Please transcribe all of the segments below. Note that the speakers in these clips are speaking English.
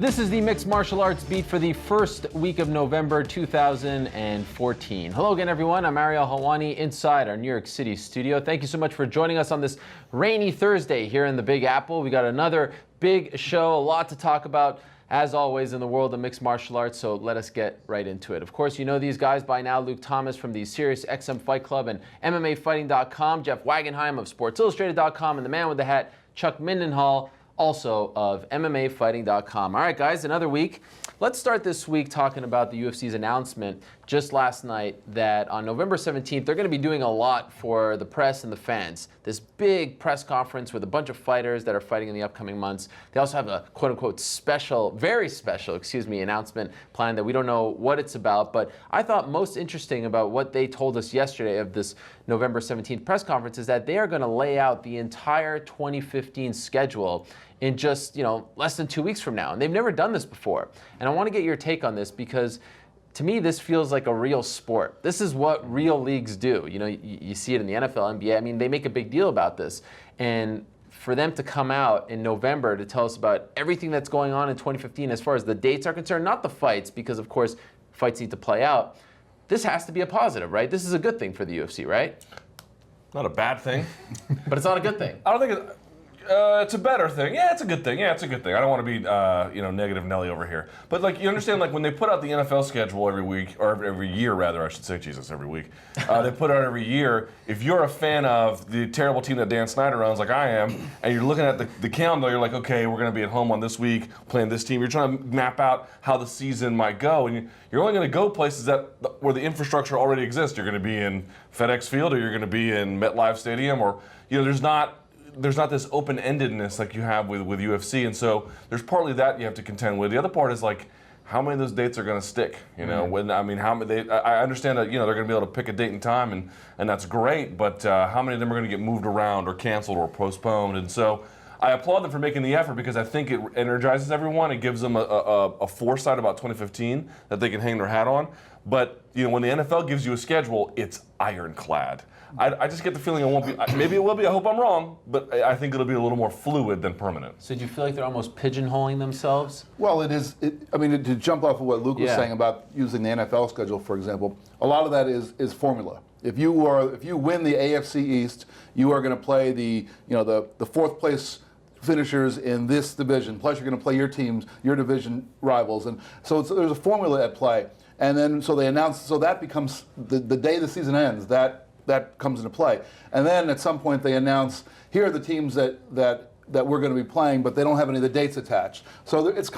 This is the Mixed Martial Arts Beat for the first week of November 2014. Hello again, everyone. I'm Ariel Helwani inside our New York City studio. Thank you so much for joining us on this rainy Thursday here in the Big Apple. We got another big show, a lot to talk about, as always, in the world of mixed martial arts, so let us get right into it. Of course, you know these guys by now. Luke Thomas from the SiriusXM Fight Club and MMAfighting.com, Jeff Wagenheim of SportsIllustrated.com, and the man with the hat, Chuck Mindenhall, also of MMAfighting.com. All right, guys, another week. Let's start this week talking about the UFC's announcement just last night that on November 17th, they're going to be doing a lot for the press and the fans. This big press conference with a bunch of fighters that are fighting in the upcoming months. They also have a quote-unquote special, very special, announcement planned that we don't know what it's about. But I thought most interesting about what they told us yesterday of this November 17th press conference is that they are going to lay out the entire 2015 schedule in just, less than 2 weeks from now. And they've never done this before. And I want to get your take on this because to me, this feels like a real sport. This is what real leagues do. You see it in the NFL, NBA. I mean, they make a big deal about this. And for them to come out in November to tell us about everything that's going on in 2015 as far as the dates are concerned, not the fights, because of course, fights need to play out. This has to be a positive, right? This is a good thing for the UFC, right? Not a bad thing. But it's not a good thing. I don't think it's a better thing. Yeah, it's a good thing. I don't want to be, negative Nelly over here. But you understand, when they put out the NFL schedule every week, or every year rather, I should say, Jesus, every week. They put out every year. If you're a fan of the terrible team that Dan Snyder owns, like I am, and you're looking at the calendar, you're like, okay, we're going to be at home on this week, playing this team. You're trying to map out how the season might go, and you're only going to go places where the infrastructure already exists. You're going to be in FedEx Field, or you're going to be in MetLife Stadium, or there's not this open-endedness like you have with UFC, and so there's partly that you have to contend with. The other part is how many of those dates are going to stick? How many? I understand that they're going to be able to pick a date and time, and that's great. But how many of them are going to get moved around or canceled or postponed? And so I applaud them for making the effort because I think it energizes everyone. It gives them a foresight about 2015 that they can hang their hat on. But when the NFL gives you a schedule, it's ironclad. I just get the feeling it won't be. Maybe it will be. I hope I'm wrong, but I think it'll be a little more fluid than permanent. So do you feel like they're almost pigeonholing themselves? Well, it is. To jump off of what Luke was saying about using the NFL schedule, for example, a lot of that is formula. If you win the AFC East, you are going to play the fourth place finishers in this division. Plus, you're going to play your teams, your division rivals, and so there's a formula at play. And then so they announce. So that becomes the day the season ends. That comes into play. And then at some point they announce, here are the teams that we're going to be playing, but they don't have any of the dates attached. So it's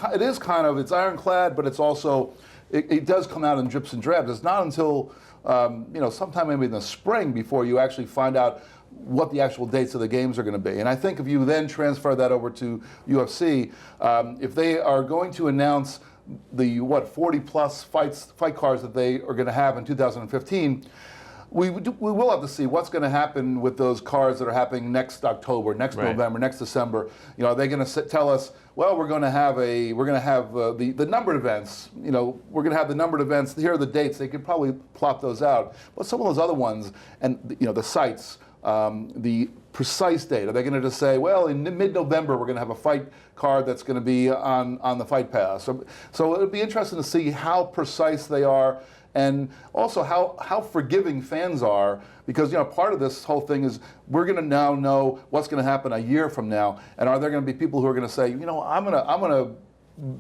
ironclad, but it's also, it does come out in drips and drabs. It's not until, sometime maybe in the spring before you actually find out what the actual dates of the games are going to be. And I think if you then transfer that over to UFC, if they are going to announce the 40-plus fight cards that they are going to have in 2015, we will have to see what's going to happen with those cards that are happening next October, next November, next December. Are they going to tell us, well, we're going to have the numbered events. We're going to have the numbered events. Here are the dates. They could probably plot those out. But some of those other ones, and the sites, the precise date. Are they going to just say, well, in mid-November we're going to have a fight card that's going to be on the Fight Pass? So it'll be interesting to see how precise they are. And also how forgiving fans are, because part of this whole thing is we're going to now know what's going to happen a year from now, and are there going to be people who are going to say, I'm going to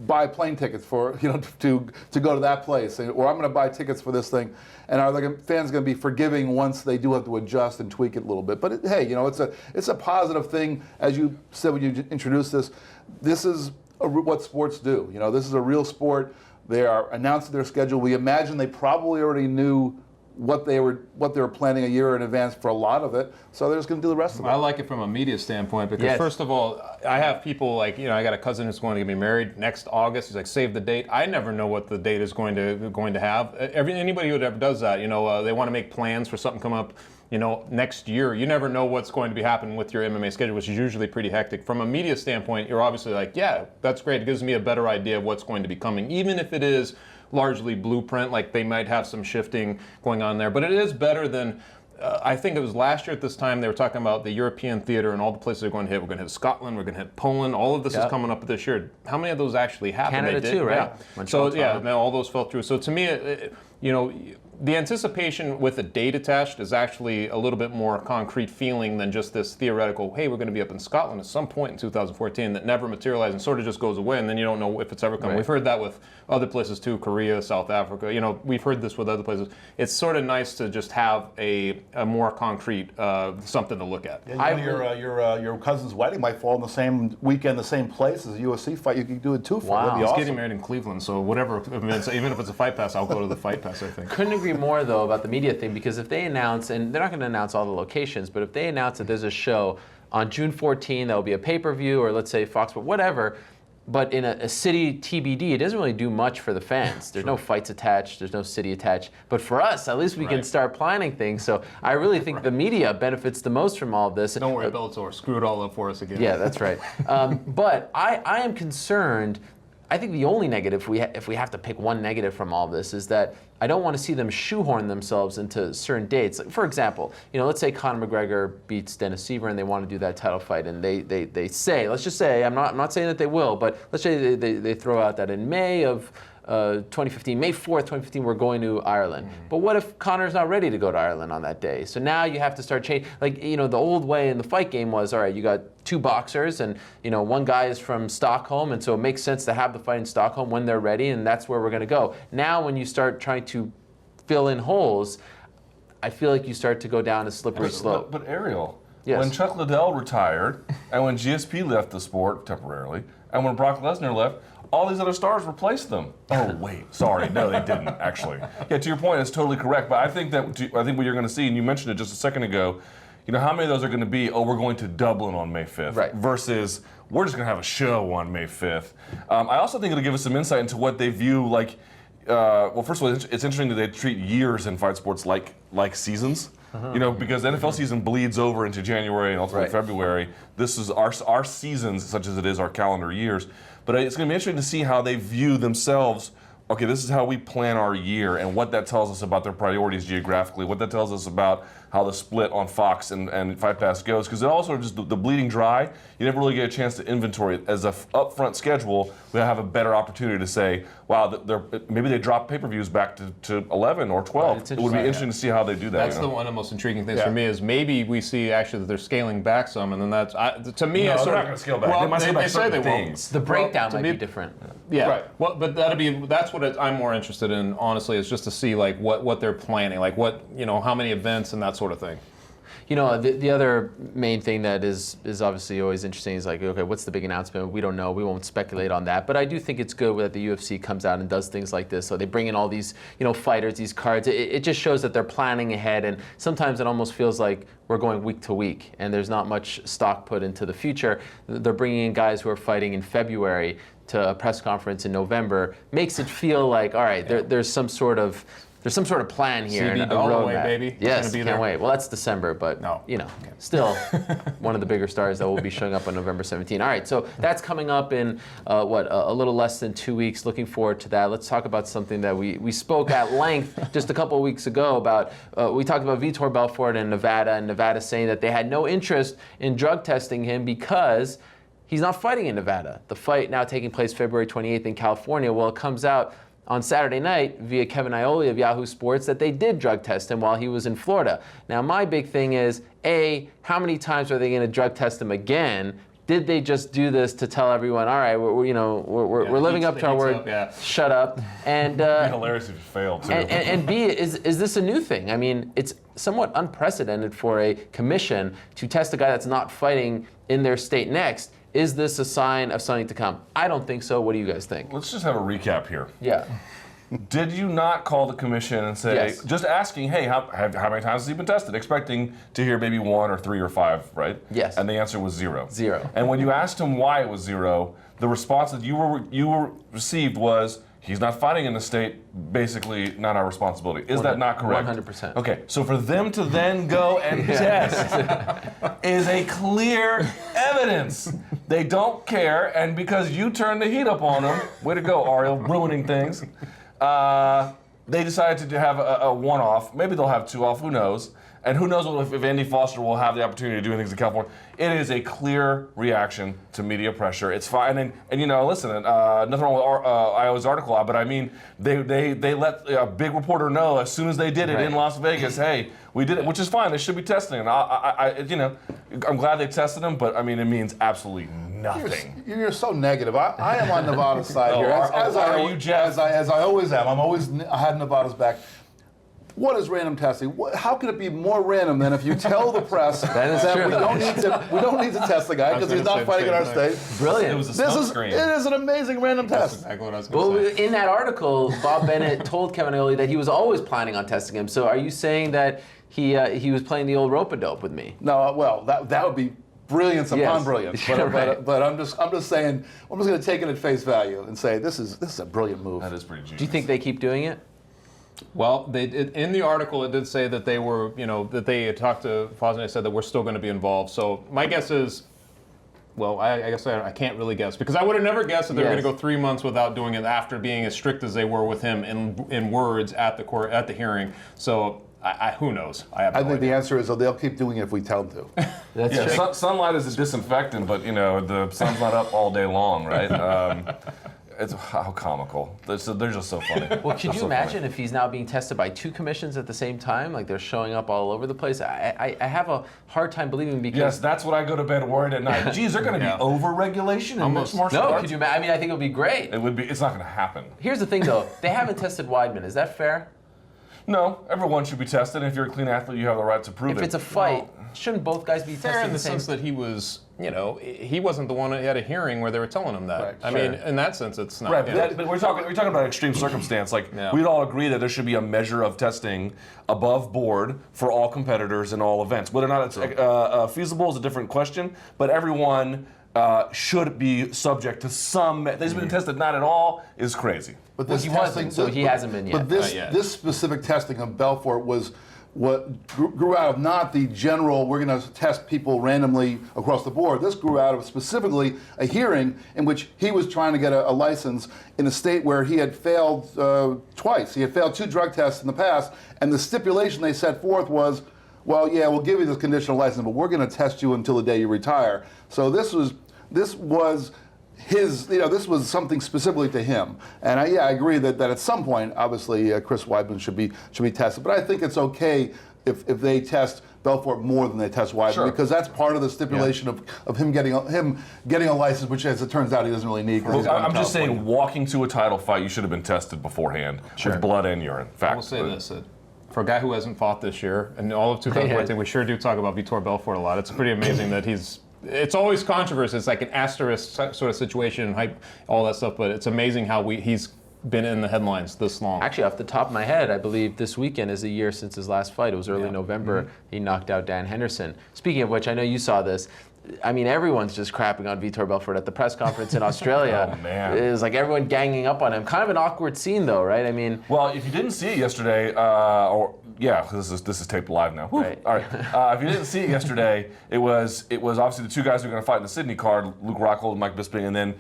buy plane tickets for to go to that place, or I'm going to buy tickets for this thing, and are the fans going to be forgiving once they do have to adjust and tweak it a little bit? But it's a positive thing, as you said when you introduced this. This is what sports do. This is a real sport. They are announcing their schedule. We imagine they probably already knew what they were planning a year in advance for a lot of it, so they're just going to do the rest of it. I like it from a media standpoint because first of all, I have people I got a cousin who's going to get married next August. He's like, save the date. I never know what the date is going to have. Anybody who ever does that, they want to make plans for something come up, next year. You never know what's going to be happening with your MMA schedule, which is usually pretty hectic. From a media standpoint, you're obviously like, yeah, that's great. It gives me a better idea of what's going to be coming, even if it is largely blueprint, like they might have some shifting going on there. But it is better than I think it was last year at this time they were talking about the European theater and all the places they're going to hit. We're going to hit Scotland. We're going to hit Poland. All of this is coming up this year. How many of those actually happened? Canada too, right? Yeah. So now all those fell through. So to me, the anticipation with a date attached is actually a little bit more concrete feeling than just this theoretical, hey, we're going to be up in Scotland at some point in 2014 that never materialized and sort of just goes away, and then you don't know if it's ever coming. Right. We've heard that with other places too, Korea, South Africa. We've heard this with other places. It's sort of nice to just have a more concrete something to look at. Yeah, your cousin's wedding might fall in the same weekend, the same place as a UFC fight. You can do it too. Wow. That'd be He's awesome. getting married in Cleveland, so whatever events, even if it's a fight pass, I'll go to the fight pass, I think. Couldn't agree more, though, about the media thing, because if they announce, and they're not going to announce all the locations, but if they announce that there's a show on June 14, that will be a pay-per-view, or let's say Fox, but whatever, but in a city TBD, it doesn't really do much for the fans. There's no fights attached, there's no city attached. But for us, at least we can start planning things. So I really think the media benefits the most from all of this. Don't worry, Bellator, screw it all up for us again. Yeah, that's right. But I am concerned. I think the only negative, if we have to pick one negative from all of this, is that I don't want to see them shoehorn themselves into certain dates. Like, for example, let's say Conor McGregor beats Dennis Siver and they want to do that title fight, and they say, let's just say, I'm not saying that they will, but let's say they throw out that in May of 2015, May 4th, 2015, we're going to Ireland. But what if Conor's not ready to go to Ireland on that day? So now you have to start changing. Like, the old way in the fight game was, all right, you got two boxers, and one guy is from Stockholm, and so it makes sense to have the fight in Stockholm when they're ready, and that's where we're going to go. Now, when you start trying to fill in holes, I feel like you start to go down a slippery slope. But Ariel, yes. When Chuck Liddell retired, and when GSP left the sport temporarily, and when Brock Lesnar left, all these other stars replaced them. Oh wait, sorry, no, they didn't actually. Yeah, to your point, it's totally correct. But I think what you're going to see, and you mentioned it just a second ago. How many of those are going to be? Oh, we're going to Dublin on May 5th, right? Versus we're just going to have a show on May 5th. I also think it'll give us some insight into what they view like. Well, first of all, it's interesting that they treat years in fight sports like seasons. Because the NFL season bleeds over into January and ultimately February. This is our seasons, such as it is our calendar years. But it's going to be interesting to see how they view themselves. Okay, this is how we plan our year, and what that tells us about their priorities geographically, what that tells us about how the split on Fox and Fight Pass goes, because it also just the bleeding dry, you never really get a chance to inventory it. As an upfront schedule, we have a better opportunity to say, wow, maybe they drop pay-per-views back to 11 or 12. Right, it would be interesting to see how they do that. That's one of the most intriguing things for me is maybe we see actually that they're scaling back some, and then that's to me. No, it's they're sort not going to scale back. They might scale back certain things. The breakdown might be different. Yeah, Right. Well, but that's what I'm more interested in, honestly, is just to see like what they're planning, like how many events and that sort of thing. The other main thing that is obviously always interesting is like, okay, what's the big announcement? We don't know. We won't speculate on that. But I do think it's good that the UFC comes out and does things like this. So they bring in all these, fighters, these cards. It just shows that they're planning ahead. And sometimes it almost feels like we're going week to week, and there's not much stock put into the future. They're bringing in guys who are fighting in February to a press conference in November. Makes it feel like, all right, there's some sort of plan here. CB and a Holloway, roadmap. baby. Yes, Be can't there. wait. Well, that's December, but still one of the bigger stars that will be showing up on November 17. All right, so that's coming up in a little less than 2 weeks. Looking forward to that. Let's talk about something that we spoke at length just a couple of weeks ago about. We talked about Vitor Belfort and Nevada saying that they had no interest in drug testing him because he's not fighting in Nevada. The fight now taking place February 28th in California. Well, it comes out on Saturday night via Kevin Iole of Yahoo Sports that they did drug test him while he was in Florida. Now, my big thing is, A, how many times are they going to drug test him again? Did they just do this to tell everyone, all right, we're living up to our word, shut up? And it'd be hilarious if you failed, too. And B, is this a new thing? I mean, it's somewhat unprecedented for a commission to test a guy that's not fighting in their state next. Is this a sign of something to come? I don't think so. What do you guys think? Let's just have a recap here. Yeah. Did you not call the commission and say, Yes. just asking, hey, how many times has he been tested? Expecting to hear maybe 1 or 3 or 5, right? Yes. And the answer was 0. 0. And when you asked him why it was 0, the response that you received was, he's not fighting in the state, basically not our responsibility. Is that not correct? 100%. Okay, so for them to then go and test is a clear evidence. They don't care, and because you turned the heat up on them, way to go, Ariel, ruining things, they decided to have a one-off. Maybe they'll have 2 off, who knows? And who knows if Andy Foster will have the opportunity to do things in California. It is a clear reaction to media pressure. It's fine. And listen, nothing wrong with Iowa's article, but I mean, they let a big reporter know as soon as they did it in Las Vegas, hey, we did it, which is fine. They should be testing it. I'm glad they tested him, but I mean, it means absolutely nothing. You're so negative. I am on Nevada's side here. As I always am. I had Nevada's back. What is random testing? How can it be more random than if you tell the press that we don't need to test the guy because he's not fighting in our state? Brilliant. It was a smoke screen. It is an amazing random test. Exactly what I was going to say. In that article, Bob Bennett told Kevin Aioli that he was always planning on testing him. So are you saying that he was playing the old rope-a-dope with me? No, well, that would be brilliance upon brilliance. But I'm just saying, I'm just going to take it at face value and say this is a brilliant move. That is pretty genius. Do you think they keep doing it? Well, in the article it did say that they were, that they had talked to Foster and they said that we're still going to be involved. So my guess is, well, I guess I can't really guess because I would have never guessed that they were going to go 3 months without doing it after being as strict as they were with him in words at the hearing. So who knows? I think the answer is they'll keep doing it if we tell them to. That's true. Sunlight is a disinfectant, but the sun's not up all day long, right? It's how comical. They're just so funny. Well, could you imagine if he's now being tested by 2 commissions at the same time? Like they're showing up all over the place. I have a hard time believing because yes, that's what I go to bed worried at night. Geez, they're going to be over-regulation in mixed martial arts. Could you imagine? I mean, I think it would be great. It would be. It's not going to happen. Here's the thing, though. They haven't tested Weidman. Is that fair? No, everyone should be tested. If you're a clean athlete, you have the right to prove it. If it's a fight, shouldn't both guys be tested? Fair in the sense that he was, he wasn't the one that had a hearing where they were telling him that. Right, I mean, in that sense, it's not. Right, but we're talking about extreme circumstance. Like we'd all agree that there should be a measure of testing above board for all competitors in all events. Whether or not it's feasible is a different question. But everyone should be subject to some. They've been tested not at all is crazy. But this he wasn't, so he hasn't been yet. But this specific testing of Belfort was what grew out of not the general, we're going to test people randomly across the board. This grew out of specifically a hearing in which he was trying to get a license in a state where he had failed twice. He had failed 2 drug tests in the past, and the stipulation they set forth was, well, yeah, we'll give you this conditional license, but we're going to test you until the day you retire. So this was his, this was something specifically to him, and I agree that at some point, obviously, Chris Weidman should be tested. But I think it's okay if they test Belfort more than they test Weidman because that's part of the stipulation of him getting a license, which, as it turns out, he doesn't really need. Well, I'm just saying, walking to a title fight, you should have been tested beforehand with blood and urine. Fact. I will say this. For a guy who hasn't fought this year, and all of 2014, we sure do talk about Vitor Belfort a lot. It's pretty amazing that it's always controversy. It's like an asterisk sort of situation, hype, all that stuff. But it's amazing how he's been in the headlines this long. Actually, off the top of my head, I believe this weekend is a year since his last fight. It was early November. He knocked out Dan Henderson. Speaking of which, I know you saw this. I mean, everyone's just crapping on Vitor Belfort at the press conference in Australia. Oh, man. It was like everyone ganging up on him. Kind of an awkward scene, though, right? I mean, well, if you didn't see it yesterday, this is taped live now. Right. All right. If you didn't see it yesterday, it was obviously the 2 guys who were going to fight in the Sydney card, Luke Rockhold and Mike Bisping, and then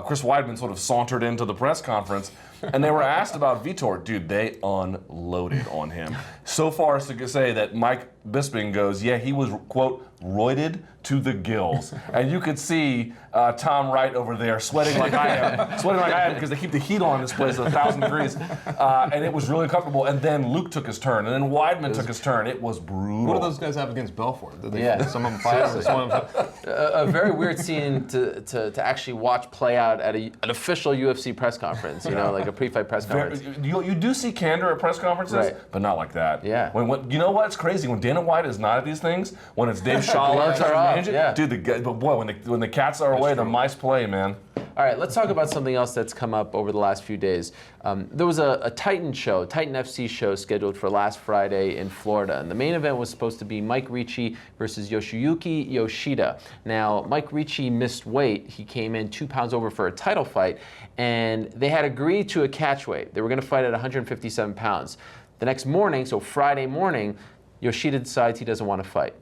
Chris Weidman sort of sauntered into the press conference, and they were asked about Vitor. Dude, they unloaded on him. So far as to say that Mike Bisping goes, yeah, he was, quote, roided to the gills. And you could see Tom Wright over there sweating like I am because they keep the heat on in this place at 1,000 degrees. And it was really uncomfortable. And then Luke took his turn, and then Weidman took his turn. It was brutal. What do those guys have against Belfort? Some of them fight. A very weird scene to actually watch play out at an official UFC press conference, like a pre-fight press conference. You do see candor at press conferences, but not like that. Yeah. When you know what's crazy? When Dana White is not at these things, when it's Dave Schaller trying to manage it, dude, but boy, when the cats are away, the mice play, man. All right, let's talk about something else that's come up over the last few days. There was a Titan FC show scheduled for last Friday in Florida, and the main event was supposed to be Mike Ricci versus Yoshiyuki Yoshida. Now, Mike Ricci missed weight. He came in 2 pounds over for a title fight, and they had agreed to a catch weight. They were going to fight at 157 pounds. The next morning, so Friday morning, Yoshida decides he doesn't want to fight.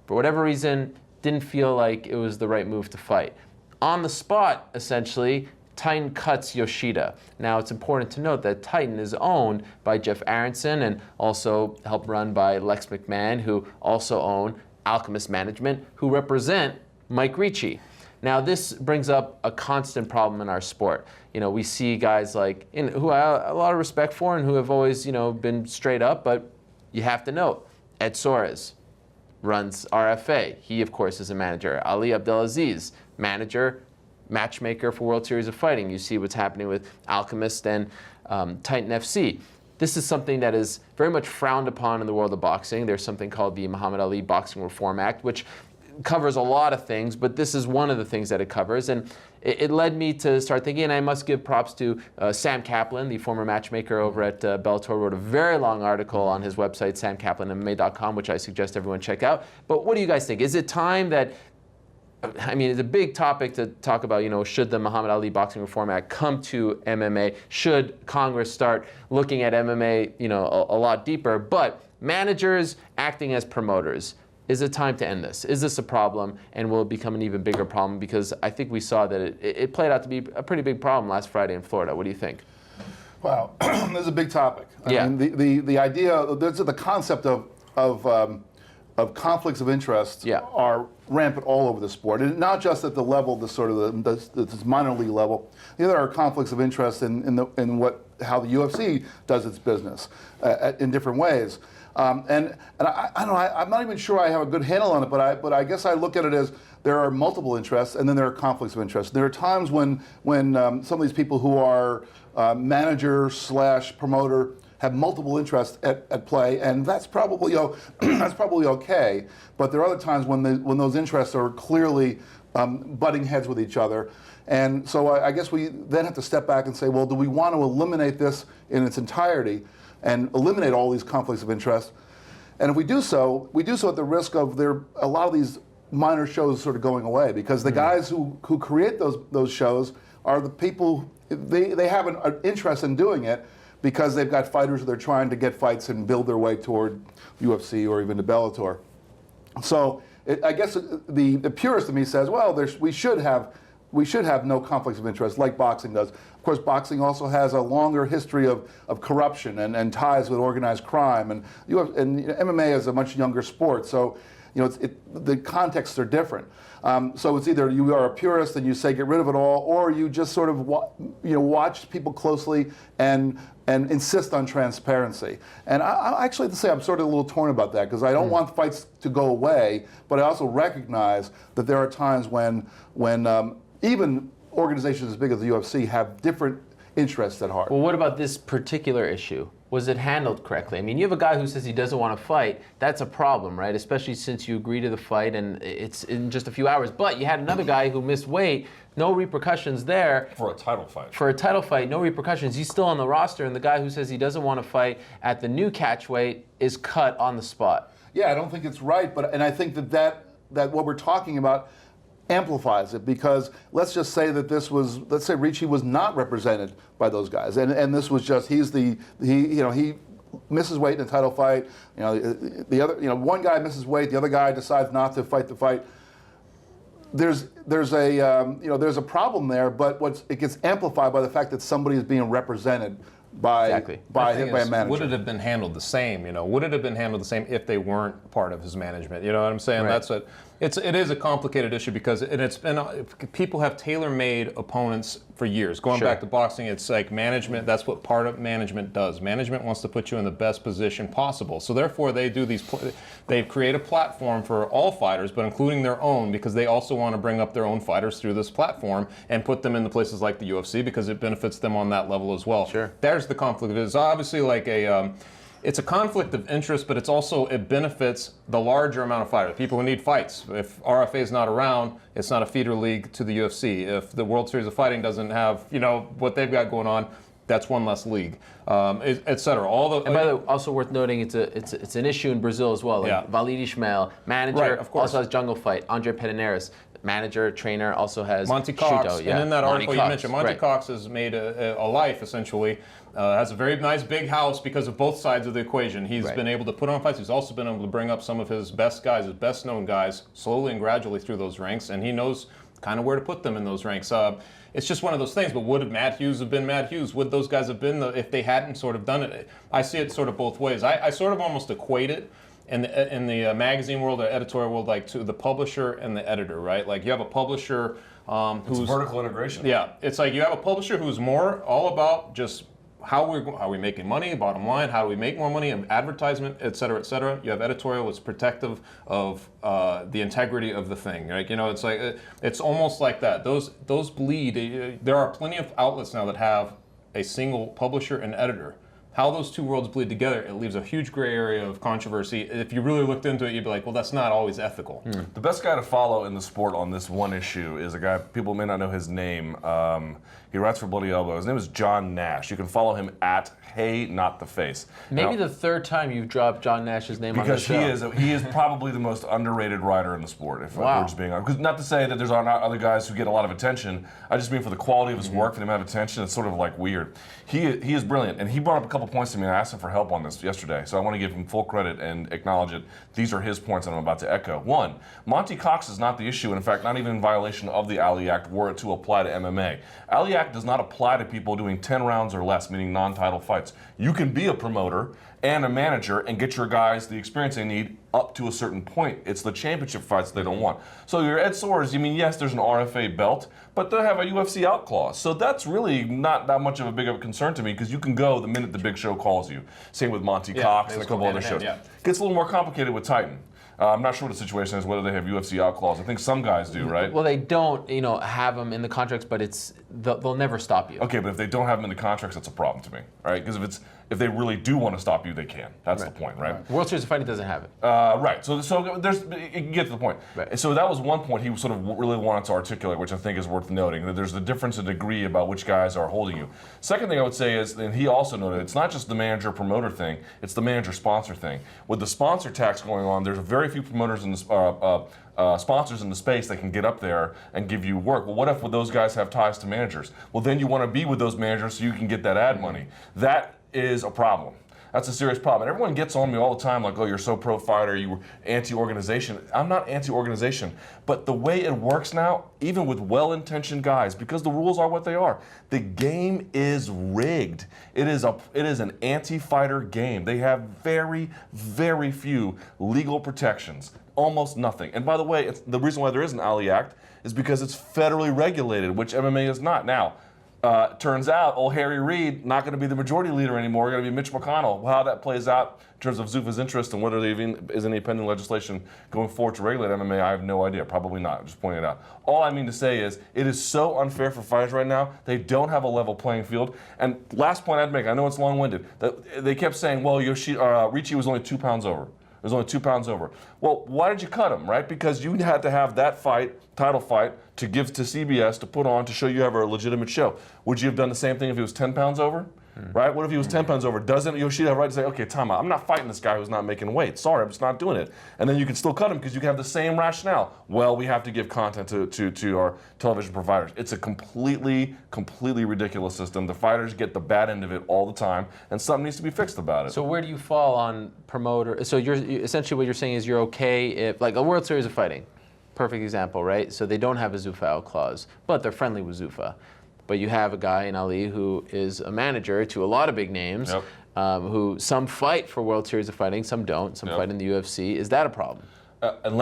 For whatever reason, didn't feel like it was the right move to fight. On the spot, essentially, Titan cuts Yoshida. Now, it's important to note that Titan is owned by Jeff Aronson and also helped run by Lex McMahon, who also own Alchemist Management, who represent Mike Ricci. Now, this brings up a constant problem in our sport. You know, we see guys like, who I have a lot of respect for and who have always, been straight up, but you have to note, Ed Soares runs RFA. He, of course, is a manager. Ali Abdelaziz, manager, matchmaker for World Series of Fighting. You see what's happening with Alchemist and Titan FC. This is something that is very much frowned upon in the world of boxing. There's something called the Muhammad Ali Boxing Reform Act, which covers a lot of things, but this is one of the things that it covers. And it led me to start thinking, and I must give props to Sam Kaplan, the former matchmaker over at Bellator, wrote a very long article on his website, samkaplanmma.com, which I suggest everyone check out. But what do you guys think? Is it time that, I mean, it's a big topic to talk about, should the Muhammad Ali Boxing Reform Act come to MMA? Should Congress start looking at MMA, a lot deeper? But managers acting as promoters, is it time to end this? Is this a problem, and will it become an even bigger problem? Because I think we saw that it played out to be a pretty big problem last Friday in Florida. What do you think? Wow, this is a big topic. Yeah. I mean, the idea, the concept of conflicts of interest are rampant all over the sport, and not just at the level, this minor league level. There are conflicts of interest in how the UFC does its business in different ways. And I don't know. I'm not even sure I have a good handle on it, but I guess I look at it as there are multiple interests, and then there are conflicts of interest. There are times when some of these people who are manager / promoter have multiple interests at play, and that's probably okay. But there are other times when those interests are clearly butting heads with each other. And so I guess we then have to step back and say, well, do we want to eliminate this in its entirety and eliminate all these conflicts of interest? And if we do so at the risk of a lot of these minor shows sort of going away, because the guys who create those shows are the people, they have an interest in doing it because they've got fighters who they're trying to get fights and build their way toward UFC or even to Bellator. So I guess the purist of me says, well, we should have no conflicts of interest like boxing does. Of course, boxing also has a longer history of corruption and ties with organized crime, and MMA is a much younger sport, so the contexts are different. So it's either you are a purist and you say get rid of it all, or you just sort of watch people closely and insist on transparency. And I actually have to say I'm sort of a little torn about that, because I don't want fights to go away, but I also recognize that there are times when even organizations as big as the UFC have different interests at heart. Well, what about this particular issue? Was it handled correctly? I mean, you have a guy who says he doesn't want to fight. That's a problem, right? Especially since you agree to the fight and it's in just a few hours. But you had another guy who missed weight, no repercussions there. For a title fight. For a title fight, no repercussions. He's still on the roster, and the guy who says he doesn't want to fight at the new catch weight is cut on the spot. Yeah, I don't think it's right, and I think that what we're talking about amplifies it, because let's just say that let's say Ricci was not represented by those guys, and this was just he misses weight in a title fight. The other one guy misses weight, the other guy decides not to fight the fight. There's a problem there, but it gets amplified by the fact that somebody is being represented by a manager. Would it have been handled the same? Would it have been handled the same if they weren't part of his management? You know what I'm saying? Right. It is a complicated issue, because people have tailor-made opponents for years. Going back to boxing, it's like management. That's what part of management does. Management wants to put you in the best position possible. So therefore, they create a platform for all fighters, but including their own, because they also want to bring up their own fighters through this platform and put them in the places like the UFC, because it benefits them on that level as well. Sure. There's the conflict. It's obviously like it's a conflict of interest, but it benefits the larger amount of fighters, people who need fights. If RFA is not around, it's not a feeder league to the UFC. If the World Series of Fighting doesn't have, what they've got going on, that's one less league, et cetera. And by the way, also worth noting, it's an issue in Brazil as well. Like Walid Ismail, manager, also has Jungle Fight. Andre Pederneiras, manager, trainer, also has Monty Cox. Shuto. And in that article you mentioned, Monty right. Cox has made a life, essentially. Has a very nice big house because of both sides of the equation. He's been able to put on fights. He's also been able to bring up some of his best guys, his best known guys, slowly and gradually through those ranks. And he knows kind of where to put them in those ranks. It's just one of those things. But would Matt Hughes have been Matt Hughes? Would those guys have been if they hadn't sort of done it? I see it sort of both ways. I sort of almost equate it in the magazine world or editorial world, like to the publisher and the editor, right? Like you have a publisher who's vertical integration. Yeah, it's like you have a publisher who's more all about just how are we making money, bottom line, how do we make more money, and advertisement, et cetera, et cetera. You have editorial, it's protective of the integrity of the thing. Right? You know, it's like it's almost like that. Those bleed. There are plenty of outlets now that have a single publisher and editor. How those two worlds bleed together, it leaves a huge gray area of controversy. If you really looked into it, you'd be like, well, that's not always ethical. The best guy to follow in the sport on this one issue is a guy, people may not know his name. He writes for Bloody Elbow. His name is John Nash. You can follow him at Hey Not the Face. Maybe now, the third time you've dropped John Nash's name on the show. Because he is probably the most underrated writer in the sport, if we're just being honest. Because not to say that there's not other guys who get a lot of attention. I just mean for the quality of his work, for the amount of attention, it's sort of like weird. He is brilliant, and he brought up a couple points to me, and I asked him for help on this yesterday, so I want to give him full credit and acknowledge it. These are his points that I'm about to echo. One, Monty Cox is not the issue, and in fact, not even in violation of the Ali Act were it to apply to MMA. Ali Act does not apply to people doing 10 rounds or less, meaning non-title fights. You can be a promoter and a manager and get your guys the experience they need up to a certain point. It's the championship fights they don't want. So your Ed Soares, yes, there's an RFA belt, but they have a UFC out clause. So that's really not that much of a big of a concern to me because you can go the minute the big show calls you. Same with Monty Cox and a couple other shows. Gets a little more complicated with Titan. I'm not sure what the situation is, whether they have UFC out clause. I think some guys do, right? Well, they don't, have them in the contracts, but they'll never stop you. Okay, but if they don't have them in the contracts, that's a problem to me, right? Because if they really do want to stop you, they can. That's the point, right? World Series of Fighting doesn't have it. Right. So you can get to the point. Right. And so that was one point he sort of really wanted to articulate, which I think is worth noting, that there's the difference in degree about which guys are holding you. Second thing I would say is, and he also noted, it's not just the manager-promoter thing, it's the manager-sponsor thing. With the sponsor tax going on, there's very few promoters in the sponsors in the space that can get up there and give you work. Well, what if those guys have ties to managers? Well, then you want to be with those managers so you can get that ad money. That is a problem. That's a serious problem. And everyone gets on me all the time like, oh, you're so pro-fighter, you're anti-organization. I'm not anti-organization. But the way it works now, even with well-intentioned guys, because the rules are what they are, the game is rigged. It is an anti-fighter game. They have very, very few legal protections. Almost nothing. And by the way, the reason why there is an Ali Act is because it's federally regulated, which MMA is not. Now, turns out old Harry Reid not going to be the majority leader anymore. Going to be Mitch McConnell. How that plays out in terms of Zuffa's interest and whether there even is any pending legislation going forward to regulate MMA, I have no idea. Probably not. I'm just pointing it out. All I mean to say is it is so unfair for fighters right now. They don't have a level playing field. And last point I'd make, I know it's long-winded, that they kept saying, well, Ricci was only 2 pounds over. It was only 2 pounds over. Well, why did you cut him, right? Because you had to have that fight, title fight, to give to CBS to put on to show you have a legitimate show. Would you have done the same thing if he was 10 pounds over? Right? What if he was 10 pounds over? Doesn't Yoshida have a right to say, okay, time out. I'm not fighting this guy who's not making weight. Sorry, I'm just not doing it. And then you can still cut him because you can have the same rationale. Well, we have to give content to our television providers. It's a completely ridiculous system. The fighters get the bad end of it all the time, and something needs to be fixed about it. So where do you fall on promoter? So essentially what you're saying is you're okay if, like a World Series of Fighting, perfect example, right? So they don't have a Zuffa out clause, but they're friendly with Zuffa. But you have a guy in Ali who is a manager to a lot of big names, who some fight for World Series of Fighting, some don't, some fight in the UFC. Is that a problem? I'll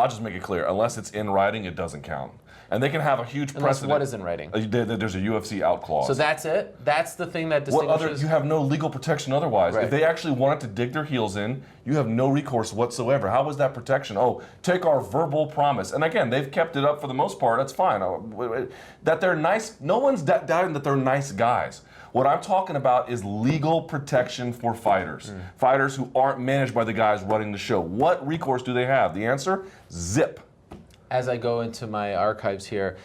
just make it clear, unless it's in writing, it doesn't count. And they can have a huge precedent. What is in writing? There's a UFC out clause. So that's it? That's the thing that distinguishes? You have no legal protection otherwise. Right. If they actually wanted to dig their heels in, you have no recourse whatsoever. How was that protection? Oh, take our verbal promise. And again, they've kept it up for the most part. That's fine. That they're nice. No one's doubting that they're nice guys. What I'm talking about is legal protection for fighters. Fighters who aren't managed by the guys running the show. What recourse do they have? The answer? Zip. As I go into my archives here,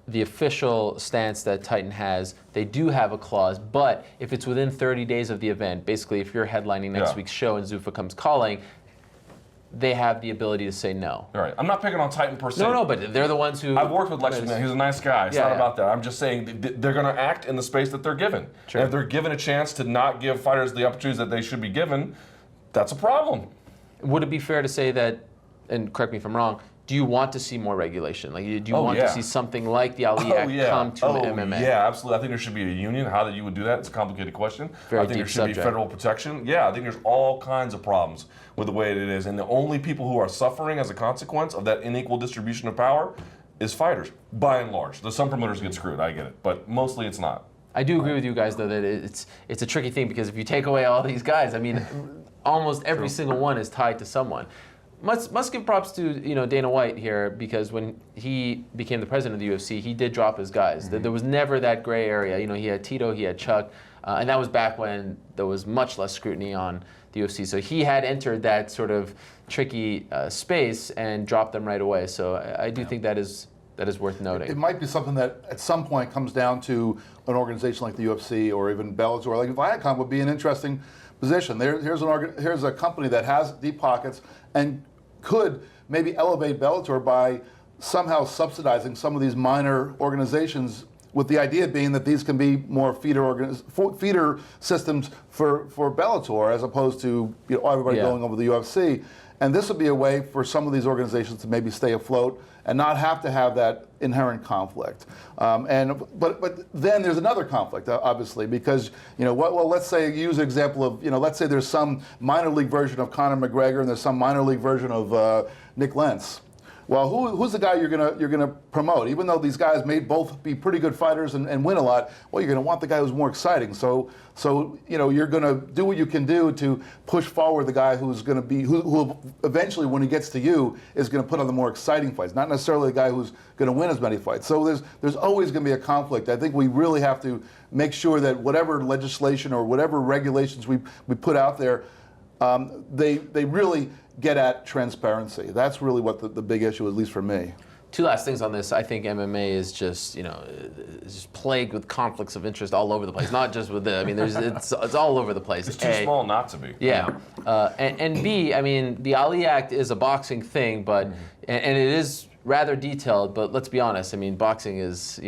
the official stance that Titan has, they do have a clause, but if it's within 30 days of the event, basically if you're headlining next week's show and Zuffa comes calling, they have the ability to say no. All right. I'm not picking on Titan per se. No, but they're the ones who... I've worked with Lexington. He's a nice guy. It's not about that. I'm just saying they're going to act in the space that they're given. Sure. And if they're given a chance to not give fighters the opportunities that they should be given, that's a problem. Would it be fair to say that, and correct me if I'm wrong, do you want to see more regulation? Like, do you want to see something like the Ali Act come to MMA? Yeah, absolutely. I think there should be a union. How that you would do that? It's a complicated question. Very I think deep there should subject. be federal protection. Yeah, I think there's all kinds of problems with the way it is, and the only people who are suffering as a consequence of that unequal distribution of power is fighters, by and large. There's some promoters get screwed. I get it, but mostly it's not. I do agree with you guys, though, that it's a tricky thing, because if you take away all these guys, I mean, almost every single one is tied to someone. Must give props to Dana White here, because when he became the president of the UFC, he did drop his guys. There was never that gray area. He had Tito, he had Chuck, and that was back when there was much less scrutiny on the UFC. So he had entered that sort of tricky space and dropped them right away. So I do think that is worth noting. It might be something that at some point comes down to an organization like the UFC or even Bellator. Like Viacom would be an interesting position. Here's a company that has deep pockets and could maybe elevate Bellator by somehow subsidizing some of these minor organizations, with the idea being that these can be more feeder systems for Bellator, as opposed to everybody going over the UFC. And this would be a way for some of these organizations to maybe stay afloat and not have to have that inherent conflict. But then there's another conflict, obviously, because let's say, use an example of let's say there's some minor league version of Conor McGregor and there's some minor league version of Nick Lentz. Well, who's the guy you're gonna promote? Even though these guys may both be pretty good fighters and win a lot, well, you're gonna want the guy who's more exciting. So you're gonna do what you can do to push forward the guy who's gonna be who eventually, when he gets to you, is gonna put on the more exciting fights, not necessarily the guy who's gonna win as many fights. So there's always gonna be a conflict. I think we really have to make sure that whatever legislation or whatever regulations we put out there, they really get at transparency. That's really what the big issue is, at least for me. Two last things on this. I think MMA is just, is just plagued with conflicts of interest all over the place. Not just with it's all over the place. It's too small not to be. Yeah. And B, the Ali Act is a boxing thing, but and it is rather detailed. But let's be honest. Boxing is,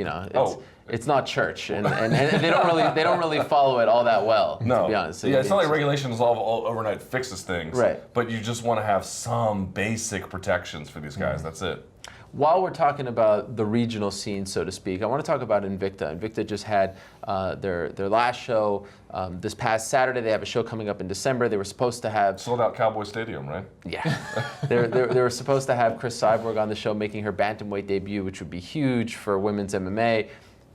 it's not church, and they don't really follow it all that well. No. To be honest. So it's not like regulations all overnight fixes things. Right. But you just want to have some basic protections for these guys. That's it. While we're talking about the regional scene, so to speak, I want to talk about Invicta. Invicta just had their last show this past Saturday. They have a show coming up in December. They were supposed to have sold out Cowboy Stadium, right? Yeah. they were supposed to have Chris Cyborg on the show, making her bantamweight debut, which would be huge for women's MMA.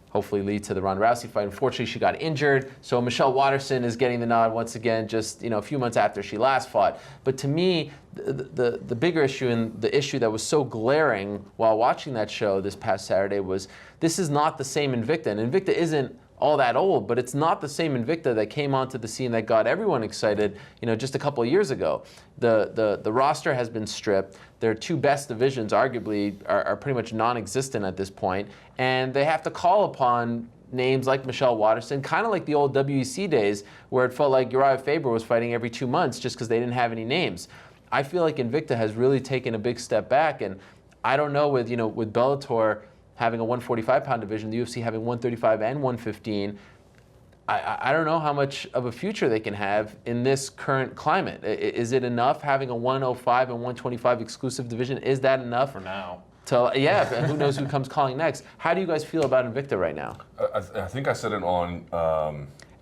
Hopefully lead to the Ronda Rousey fight. Unfortunately, she got injured, so Michelle Waterson is getting the nod once again, just a few months after she last fought. But to me, the bigger issue, and the issue that was so glaring while watching that show this past Saturday, was this is not the same Invicta. And Invicta isn't all that old, but it's not the same Invicta that came onto the scene that got everyone excited, just a couple of years ago. The roster has been stripped. Their two best divisions arguably are pretty much non-existent at this point, and they have to call upon names like Michelle Waterson, kind of like the old WEC days, where it felt like Uriah Faber was fighting every 2 months just because they didn't have any names. I feel like Invicta has really taken a big step back, and I don't know, with Bellator having a 145-pound division, the UFC having 135 and 115, I don't know how much of a future they can have in this current climate. Is it enough having a 105 and 125 exclusive division? Is that enough? For now. Who knows who comes calling next? How do you guys feel about Invicta right now? I think I said it on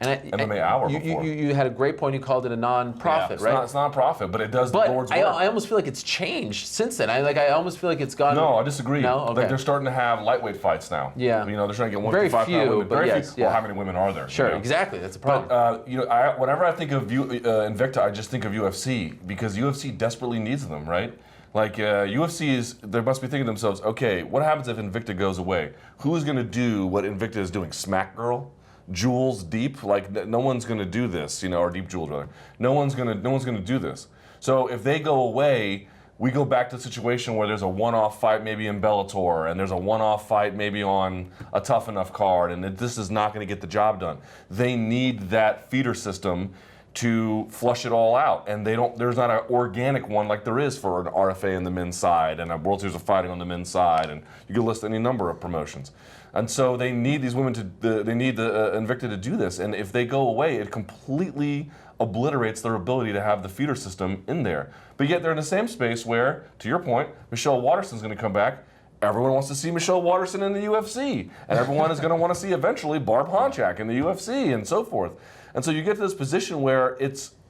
MMA Hour before. You had a great point. You called it a non-profit, right? It's not a profit, but it does the Lord's work. I almost feel like it's changed since then. I almost feel like it's gone. No, I disagree. No? Okay. Like they're starting to have lightweight fights now. Yeah. They're trying to get 155 Very few, women. but Very yes, few. yeah. Well, how many women are there? Sure, exactly. That's a problem. But whenever I think of Invicta, I just think of UFC, because UFC desperately needs them, right? Like UFC they must be thinking to themselves, okay, what happens if Invicta goes away? Who's going to do what Invicta is doing? Smack Girl? Jules Deep? Like, no one's going to do this, or Deep Jules rather. No one's going to do this. So if they go away, we go back to the situation where there's a one-off fight maybe in Bellator, and there's a one-off fight maybe on a Tough Enough card, and this is not going to get the job done. They need that feeder system to flush it all out, and there's not an organic one like there is for an RFA in the men's side and a World Series of Fighting on the men's side, and you can list any number of promotions. And so they need these women they need the Invicta to do this, and if they go away, it completely obliterates their ability to have the feeder system in there. But yet they're in the same space where, to your point, Michelle Waterson's going to come back. Everyone wants to see Michelle Waterson in the UFC, and everyone is going to want to see eventually Barb Honchak in the UFC, and so forth. And so you get to this position where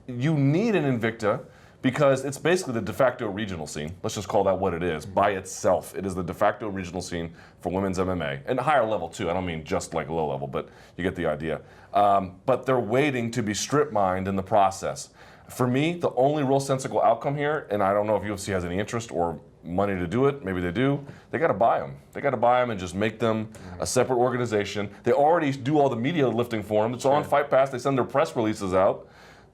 you need an Invicta because it's basically the de facto regional scene. Let's just call that what it is. By itself, it is the de facto regional scene for women's MMA, and higher level too. I don't mean just like low level, but you get the idea. But they're waiting to be strip mined in the process. For me, the only real sensible outcome here, and I don't know if UFC has any interest or money to do it, maybe they do, they got to buy them. They got to buy them and just make them a separate organization. They already do all the media lifting for them. It's all on Fight Pass. They send their press releases out.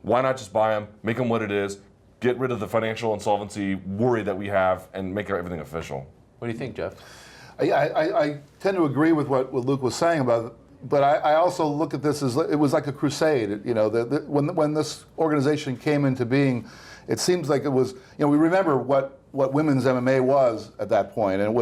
Why not just buy them, make them what it is, get rid of the financial insolvency worry that we have, and make everything official? What do you think, Jeff? I tend to agree with what Luke was saying about it, but I also look at this as it was like a crusade. You know, when this organization came into being, it seems like it was. You know, we remember what women's MMA was at that point, and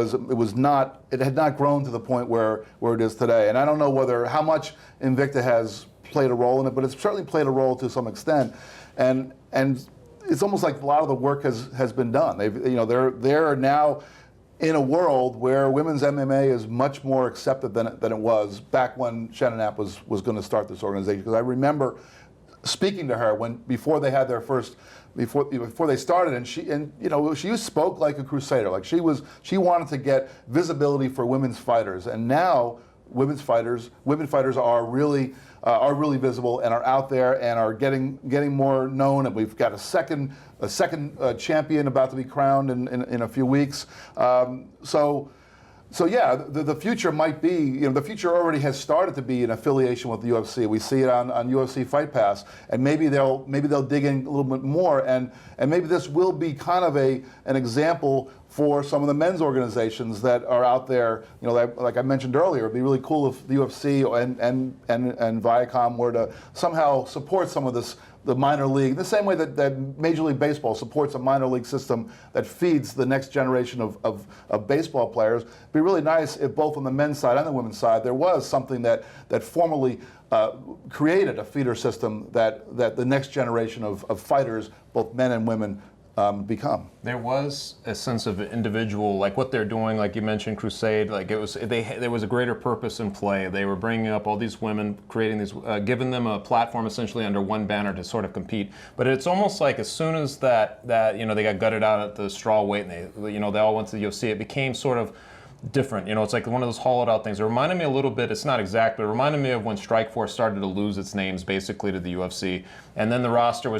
it had not grown to the point where it is today. And I don't know how much Invicta has played a role in it, but it's certainly played a role to some extent. And it's almost like a lot of the work has been done. They're now in a world where women's MMA is much more accepted than it was back when Shannon Knapp was going to start this organization. Because I remember speaking to her before they had their first, before they started, and she spoke like a crusader. Like she wanted to get visibility for women's fighters, and now women fighters are really visible and are out there and are getting more known. And we've got a second champion about to be crowned in a few weeks. So yeah, the future might be, the future already has started to be an affiliation with the UFC. We see it on UFC Fight Pass, and maybe they'll dig in a little bit more, and maybe this will be kind of an example for some of the men's organizations that are out there. Like I mentioned earlier, it'd be really cool if the UFC and Viacom were to somehow support some of the minor league, the same way that Major League Baseball supports a minor league system that feeds the next generation of baseball players. It'd be really nice if both on the men's side and the women's side there was something that formally created a feeder system that the next generation of fighters, both men and women, become. There was a sense of individual, like what they're doing, like you mentioned, crusade. Like there was a greater purpose in play. They were bringing up all these women, creating these, giving them a platform essentially under one banner to sort of compete. But it's almost like as soon as that they got gutted out at the straw weight, and they all went to the UFC, it became sort of different. It's like one of those hollowed out things. It reminded me a little bit, it's not exact, but it reminded me of when Strikeforce started to lose its names basically to the UFC. And then the roster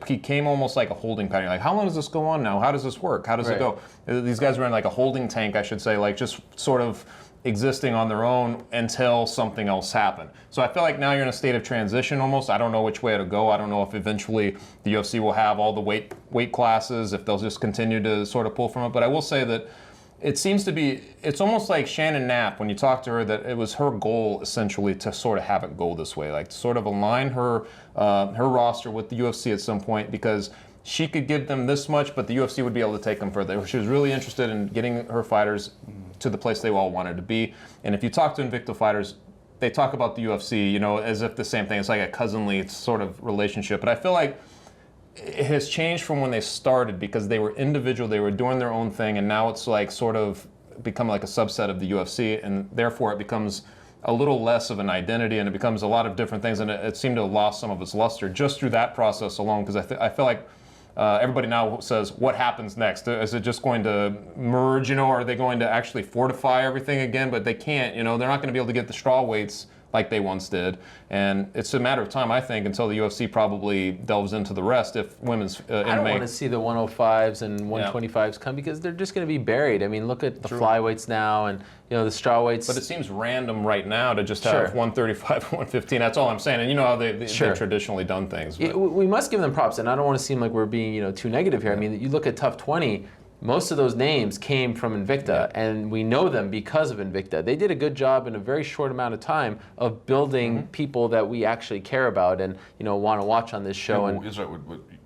became almost like a holding pattern. Like, how long does this go on now? How does this work? How does it go? These guys were in like a holding tank, I should say, like just sort of existing on their own until something else happened. So I feel like now you're in a state of transition almost. I don't know which way it'll go. I don't know if eventually the UFC will have all the weight classes, if they'll just continue to sort of pull from it. But I will say that it seems to be, it's almost like Shannon Knapp, when you talk to her, that it was her goal essentially to sort of have it go this way, like to sort of align her roster with the UFC at some point, because she could give them this much, but the UFC would be able to take them further. She was really interested in getting her fighters to the place they all wanted to be. And if you talk to Invicta fighters, they talk about the UFC, as if the same thing. It's like a cousinly sort of relationship. But I feel like it has changed from when they started, because they were individual, they were doing their own thing, and now it's like sort of become like a subset of the UFC, and therefore it becomes a little less of an identity, and it becomes a lot of different things, and it seemed to have lost some of its luster just through that process alone, because I feel like everybody now says, what happens next? Is it just going to merge, or are they going to actually fortify everything again? But they can't, they're not going to be able to get the straw weights like they once did. And it's a matter of time, I think, until the UFC probably delves into the rest if women's MMA... I don't want to see the 105s and 125s come, because they're just going to be buried. I mean, look at the flyweights now and the straw weights. But it seems random right now to just have 135, 115. That's all I'm saying. And how they've traditionally done things. We must give them props, and I don't want to seem like we're being too negative here. I mean, you look at Tough 20, most of those names came from Invicta, and we know them because of Invicta. They did a good job in a very short amount of time of building people that we actually care about and want to watch on this show. And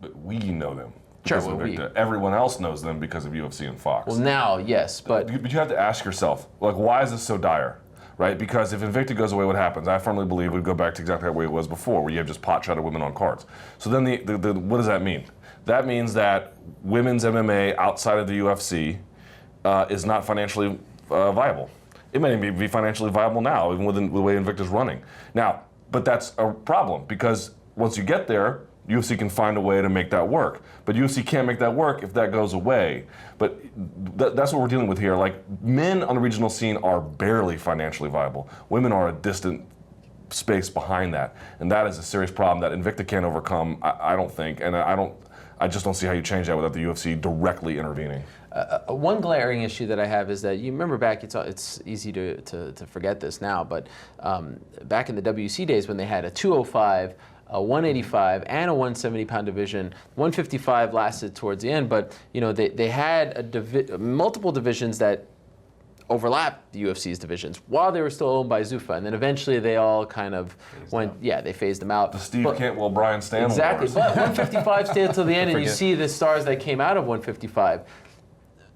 but we know them. Sure, Well, everyone else knows them because of UFC and Fox. Well, now, yes, but you have to ask yourself, like, why is this so dire? Right? Because if Invicta goes away, what happens? I firmly believe we'd go back to exactly the way it was before, where you have just pot-shotted women on cards. So then what does that mean? That means that women's MMA outside of the UFC is not financially viable. It may even be financially viable now, even with the way Invicta's running. Now, but that's a problem, because once you get there, UFC can find a way to make that work. But UFC can't make that work if that goes away. But that's what we're dealing with here. Like, men on the regional scene are barely financially viable. Women are a distant space behind that. And that is a serious problem that Invicta can't overcome, I don't think. And I just don't see how you change that without the UFC directly intervening. One glaring issue that I have is that you remember back, it's easy to forget this now, but back in the WC days when they had a 205, a 185 and a 170-pound division. 155 lasted towards the end, but they had multiple divisions that overlapped the UFC's divisions while they were still owned by Zuffa, and then eventually they all kind of they phased them out. The Steve Cantwell, Brian Stanley. Exactly, wars. but 155 stayed till the end, and you see the stars that came out of 155.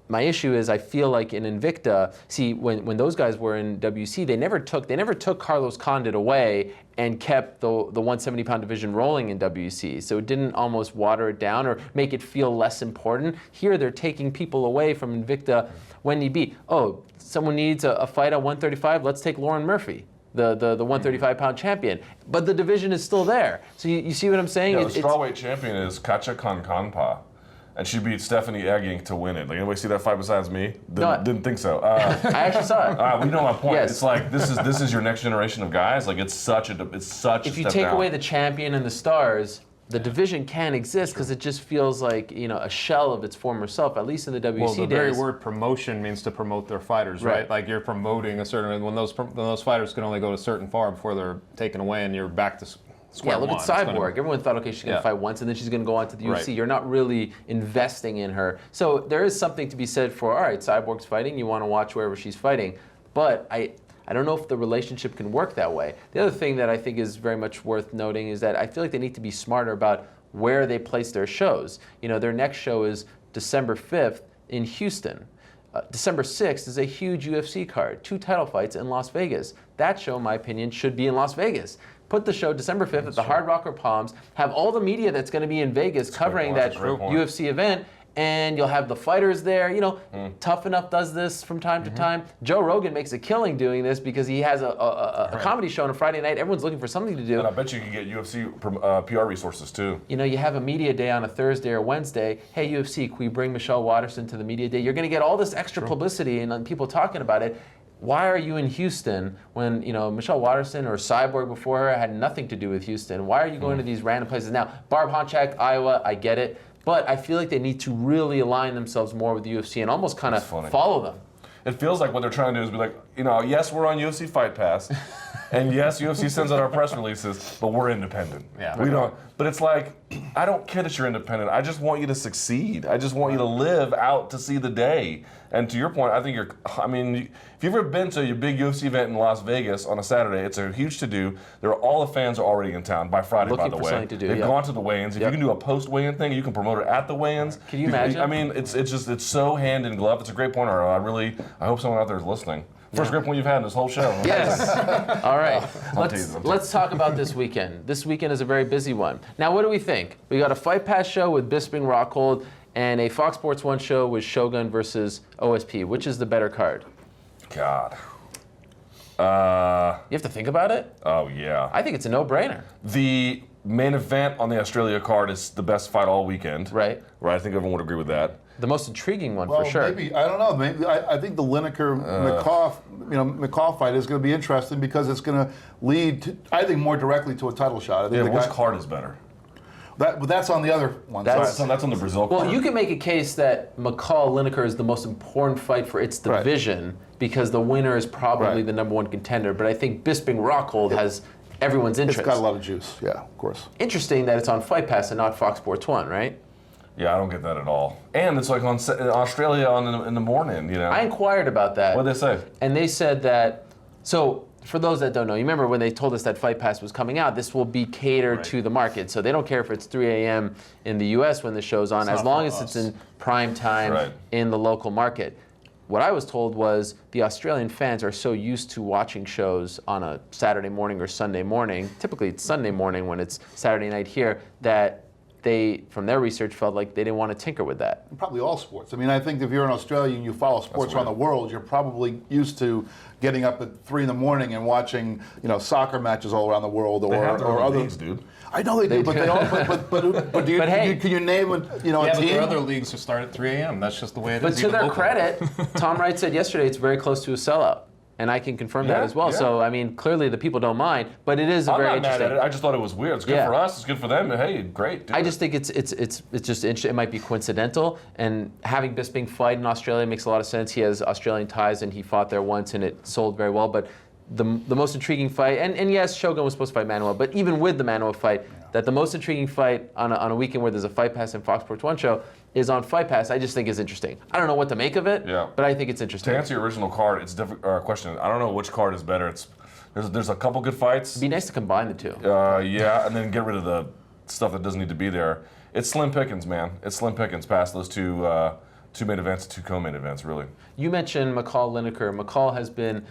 My issue is I feel like in Invicta, when those guys were in WC, they never took Carlos Condit away and kept the 170-pound division rolling in WC. So it didn't almost water it down or make it feel less important. Here they're taking people away from Invicta when need be. Oh, someone needs a fight at 135, let's take Lauren Murphy, the 135-pound champion. But the division is still there. So you see what I'm saying? Yeah, the strawweight champion is Katja Kankanpa. And she beat Stephanie Egging to win it. Like, anybody see that fight besides me? Didn't think so. I actually saw it. Well, you know my point. Yes. It's like this is your next generation of guys. Like, it's such a If you take away the champion and the stars, the division can't exist because it just feels like a shell of its former self. At least in the WC days. Well, the very word promotion means to promote their fighters, right? Like, you're promoting a certain when those fighters can only go to a certain far before they're taken away, and you're back to. Look at Cyborg. Everyone thought, okay, she's going to fight once, and then she's going to go on to the UFC. Right. You're not really investing in her. So there is something to be said for, all right, Cyborg's fighting. You want to watch wherever she's fighting. But I don't know if the relationship can work that way. The other thing that I think is very much worth noting is that I feel like they need to be smarter about where they place their shows. Their next show is December 5th in Houston. December 6th is a huge UFC card, 2 title fights in Las Vegas. That show, in my opinion, should be in Las Vegas. Put the show December 5th at the Hard Rock or Palms, have all the media that's going to be in Vegas covering that UFC event, and you'll have the fighters there. Tough Enough does this from time to time. Joe Rogan makes a killing doing this because he has a comedy show on a Friday night. Everyone's looking for something to do. And I bet you can get UFC PR resources too. You have a media day on a Thursday or Wednesday. Hey, UFC, can we bring Michelle Waterson to the media day? You're going to get all this extra publicity and people talking about it. Why are you in Houston when Michelle Waterson or Cyborg before her had nothing to do with Houston? Why are you going to these random places now? Barb Honchak, Iowa, I get it, but I feel like they need to really align themselves more with the UFC and almost kind of follow them. It feels like what they're trying to do is be like, yes, we're on UFC Fight Pass, and yes, UFC sends out our press releases, but we're independent. Yeah. We don't. But it's like, I don't care that you're independent. I just want you to succeed. I just want you to live out to see the day. And to your point, I think if you've ever been to your big UFC event in Las Vegas on a Saturday, it's a huge to-do. All the fans are already in town by Friday, Looking by the for way. something to do, They've gone to the weigh-ins. If you can do a post-weigh-in thing, you can promote it at the weigh-ins. Can you imagine? It's so hand in glove. It's a great point, Arlo. I hope someone out there is listening. First great point you've had in this whole show. Yes. All right. Let's talk about this weekend. This weekend is a very busy one. Now, what do we think? We got a Fight Pass show with Bisping Rockhold and a Fox Sports 1 show with Shogun versus OSP. Which is the better card? God. You have to think about it? Oh, yeah. I think it's a no-brainer. The main event on the Australia card is the best fight all weekend. Right. I think everyone would agree with that. The most intriguing one, for sure. Maybe, I don't know. Maybe I think the Lineker-McCall fight is going to be interesting because it's going to lead to, I think, more directly to a title shot. I think which card is better? But that's on the other one. That's on the Brazil card. Well, you can make a case that McCall-Lineker is the most important fight for its division because the winner is probably the number one contender. But I think Bisping-Rockhold has everyone's interest. It's got a lot of juice, yeah, of course. Interesting that it's on Fight Pass and not Fox Sports 1, right? Yeah, I don't get that at all. And it's like in Australia in the morning, you know. I inquired about that. What did they say? And they said that, so for those that don't know, you remember when they told us that Fight Pass was coming out, this will be catered to the market. So they don't care if it's 3 a.m. in the U.S. when the show's on, as long as it's in prime time in the local market. What I was told was the Australian fans are so used to watching shows on a Saturday morning or Sunday morning, typically it's Sunday morning when it's Saturday night here, that they, from their research, felt like they didn't want to tinker with that. Probably all sports. I mean, I think if you're in Australia and you follow sports around the world, you're probably used to getting up at 3 in the morning and watching, you know, soccer matches all around the world or other leagues, dude. I know they do, but they all. But can you name a team? But there are other leagues who start at 3 a.m. That's just the way it is. But to their credit, Tom Wright said yesterday it's very close to a sellout. And I can confirm that as well. Yeah. So, I mean, clearly the people don't mind, but it is I'm very not interesting. mad at it. I just thought it was weird. It's good for us. It's good for them. Hey, great. I just think it's just interesting. It might be coincidental. And having Bisping fight in Australia makes a lot of sense. He has Australian ties, and he fought there once, and it sold very well. But the most intriguing fight, and yes, Shogun was supposed to fight Manuel, but even with the Manuel fight, that the most intriguing fight on a weekend where there's a Fight Pass and Fox Sports 1 show is on Fight Pass, I just think is interesting. I don't know what to make of it, but I think it's interesting. To answer your original card, it's different. Question. I don't know which card is better. There's a couple good fights. It'd be nice to combine the two. Yeah, and then get rid of the stuff that doesn't need to be there. It's slim pickings, man. It's slim pickings past those two main events, 2 co-main events, really. You mentioned McCall Lineker. McCall has been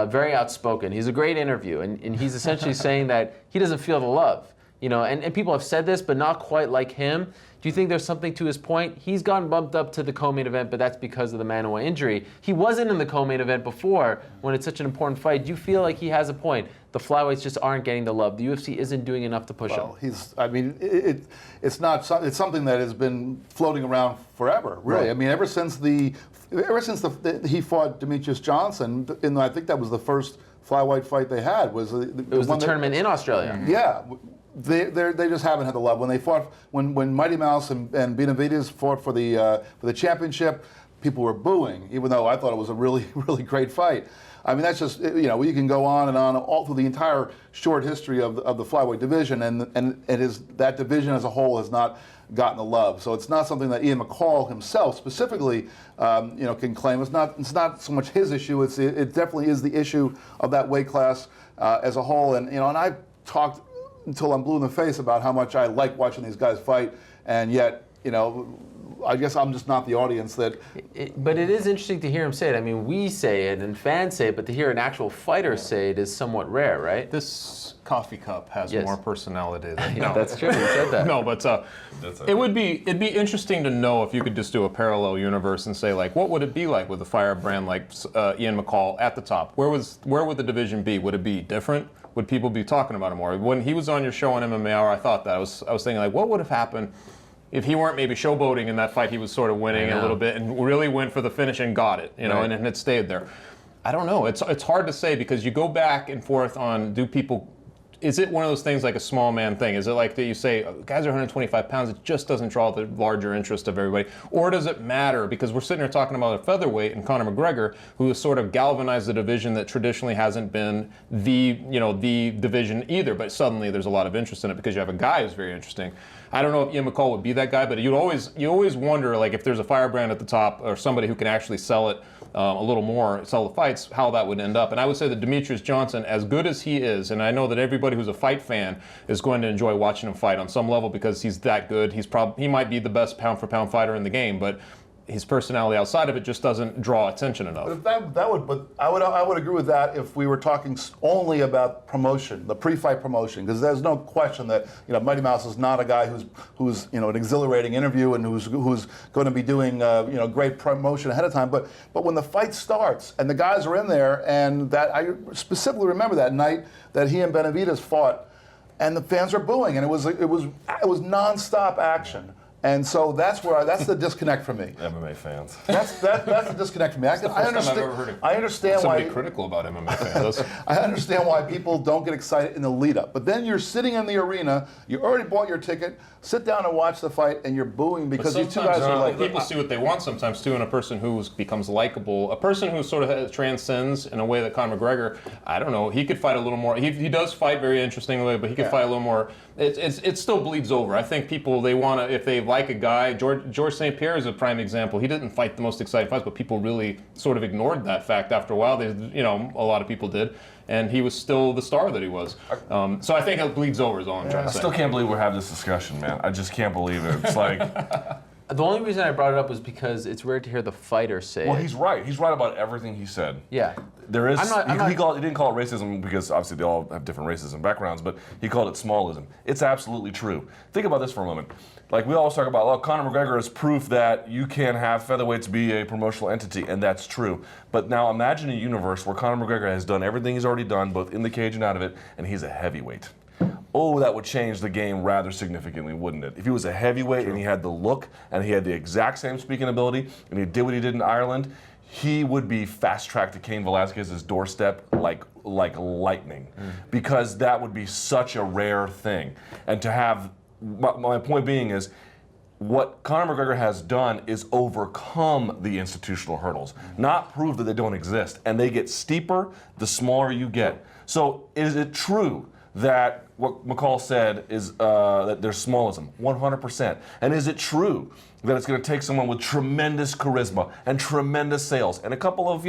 very outspoken. He's a great interview, and he's essentially saying that he doesn't feel the love. You know, and people have said this, but not quite like him. Do you think there's something to his point? He's gotten bumped up to the co-main event, but that's because of the Manuel injury. He wasn't in the co-main event before when it's such an important fight. Do you feel like he has a point? The flyweights just aren't getting the love. The UFC isn't doing enough to push him. It's something that has been floating around forever, really. Right. I mean, ever since he fought Demetrius Johnson, and I think that was the first flyweight fight they had. It was the tournament in Australia. Yeah. They just haven't had the love. When they fought, when Mighty Mouse and Benavidez fought for the championship, people were booing, even though I thought it was a really, really great fight. I mean, that's just, you know, you can go on and on all through the entire short history of the flyweight division, and that division as a whole has not gotten the love. So it's not something that Ian McCall himself specifically, can claim. It's not so much his issue. It definitely is the issue of that weight class as a whole. And and I talked until I'm blue in the face about how much I like watching these guys fight, and yet, I guess I'm just not the audience that... But it is interesting to hear him say it. I mean, we say it and fans say it, but to hear an actual fighter say it is somewhat rare, right? This coffee cup has more personality than... That's true, he said that. No, but it'd be interesting to know if you could just do a parallel universe and say, like, what would it be like with a firebrand like Ian McCall at the top? Where would the division be? Would it be different? Would people be talking about him more? When he was on your show on MMA Hour, I thought that. I was thinking, like, what would have happened if he weren't maybe showboating in that fight he was sort of winning a little bit and really went for the finish and got it, and it stayed there. I don't know. It's hard to say because you go back and forth on is it one of those things like a small man thing? Is it like that you say, guys are 125 pounds, it just doesn't draw the larger interest of everybody? Or does it matter? Because we're sitting here talking about a featherweight and Conor McGregor, who has sort of galvanized the division that traditionally hasn't been the division either, but suddenly there's a lot of interest in it because you have a guy who's very interesting. I don't know if Ian McCall would be that guy, but you always wonder, like, if there's a firebrand at the top or somebody who can actually sell it a little more, sell the fights, how that would end up. And I would say that Demetrius Johnson, as good as he is, and I know that everybody who's a fight fan is going to enjoy watching him fight on some level because he's that good. He might be the best pound-for-pound fighter in the game, but his personality outside of it just doesn't draw attention enough. But I would agree with that if we were talking only about promotion, the pre-fight promotion, because there's no question that Mighty Mouse is not a guy who's an exhilarating interview and who's going to be doing great promotion ahead of time. But when the fight starts and the guys are in there, and that I specifically remember that night that he and Benavidez fought, and the fans are booing, and it was nonstop action. And so that's the disconnect for me. MMA fans. That's the disconnect for me. I understand why. Somebody critical about MMA fans. I understand why people don't get excited in the lead up. But then you're sitting in the arena, you already bought your ticket, sit down and watch the fight, and you're booing because these two guys are like. People see what they want sometimes too in a person who becomes likable, a person who sort of transcends in a way that Conor McGregor. I don't know. He could fight a little more. He does fight very interestingly, but he could fight a little more. It still bleeds over. I think people, they want to, if they've like a guy, George St. Pierre is a prime example. He didn't fight the most exciting fights, but people really sort of ignored that fact after a while. A lot of people did. And he was still the star that he was. So I think it bleeds over is all I'm trying to say. I still can't believe we're having this discussion, man. I just can't believe it. It's like... The only reason I brought it up was because it's rare to hear the fighter say Well, it. he's right. He's right about everything he said. Yeah. There is. He He didn't call it racism because obviously they all have different racism backgrounds, but he called it smallism. It's absolutely true. Think about this for a moment. Like we always talk about, well, Conor McGregor is proof that you can have featherweights be a promotional entity, and that's true. But now imagine a universe where Conor McGregor has done everything he's already done, both in the cage and out of it, and he's a heavyweight. Oh, that would change the game rather significantly, wouldn't it? If he was a heavyweight and he had the look and he had the exact same speaking ability and he did what he did in Ireland, he would be fast-tracked to Cain Velasquez's doorstep like lightning, because that would be such a rare thing. And to have, my point being is, what Conor McGregor has done is overcome the institutional hurdles, not prove that they don't exist. And they get steeper the smaller you get. So is it true that what McCall said is that there's smallism? 100%. And is it true that it's going to take someone with tremendous charisma and tremendous sales and a couple of,